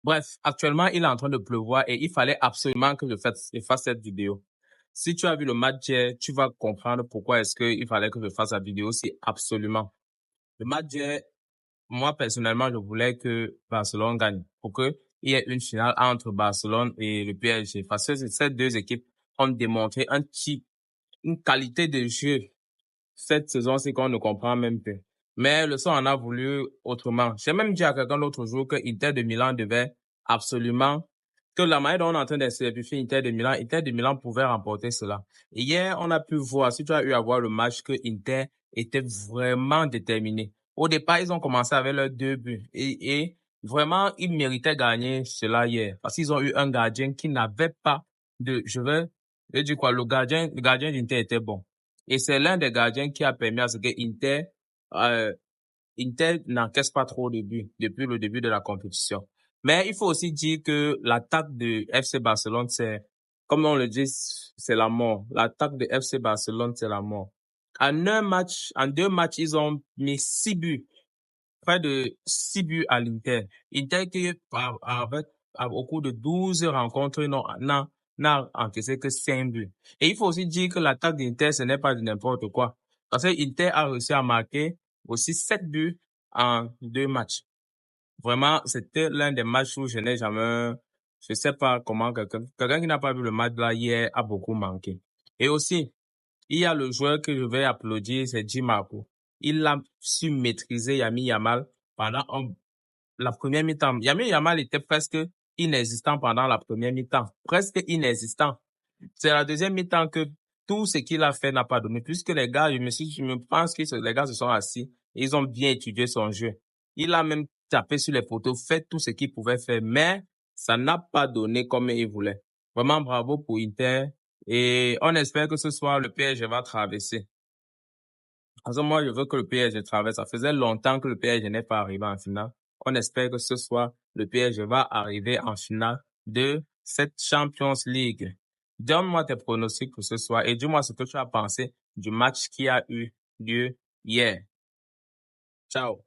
Bref, actuellement, il est en train de pleuvoir et il fallait absolument que je fasse cette vidéo. Si tu as vu le match hier, tu vas comprendre pourquoi est-ce qu'il fallait que je fasse la vidéo si absolument. Le match hier, moi, personnellement, je voulais que Barcelone gagne pour qu'il y ait une finale entre Barcelone et le PSG. Parce que ces deux équipes ont démontré une qualité de jeu cette saison, c'est qu'on ne comprend même plus. Mais le son en a voulu autrement. J'ai même dit à quelqu'un l'autre jour que Inter de Milan devait absolument, que la manière dont on est en train de certifier Inter de Milan pouvait remporter cela. Et hier, on a pu voir, si tu as eu à voir le match, que Inter était vraiment déterminé. Au départ, ils ont commencé avec leurs 2 buts. Et vraiment, ils méritaient gagner cela hier. Parce qu'ils ont eu un gardien qui n'avait pas je vais dire quoi, le gardien d'Inter était bon. Et c'est l'un des gardiens qui a permis à ce que Inter n'encaisse pas trop de buts depuis le début de la compétition. Mais il faut aussi dire que l'attaque de FC Barcelone, comme on le dit, c'est la mort. L'attaque de FC Barcelone, c'est la mort. En 2 matchs, ils ont mis 6 buts. Près de 6 buts à l'Inter. Inter qui, au cours de 12 rencontres, n'a encaissé que 5 buts. Et il faut aussi dire que l'attaque d'Inter, ce n'est pas de n'importe quoi. Parce que Inter a réussi à marquer aussi 7 buts en 2 matchs. Vraiment, c'était l'un des matchs où je sais pas comment quelqu'un qui n'a pas vu le match là hier a beaucoup manqué. Et aussi, il y a le joueur que je vais applaudir, c'est Di Marco. Il a su maîtriser Lamine Yamal pendant la première mi-temps. Lamine Yamal était presque inexistant pendant la première mi-temps. Presque inexistant. C'est la deuxième mi-temps que tout ce qu'il a fait n'a pas donné. Puisque les gars, je me pense que les gars se sont assis et ils ont bien étudié son jeu. Il a même tapé sur les poteaux, fait tout ce qu'il pouvait faire, mais ça n'a pas donné comme il voulait. Vraiment bravo pour Inter. Et on espère que ce soir, le PSG va traverser. Parce que moi, je veux que le PSG traverse. Ça faisait longtemps que le PSG n'est pas arrivé en finale. On espère que ce soir, le PSG va arriver en finale de cette Champions League. Donne-moi tes pronostics pour ce soir et dis-moi ce que tu as pensé du match qui a eu lieu hier. Ciao.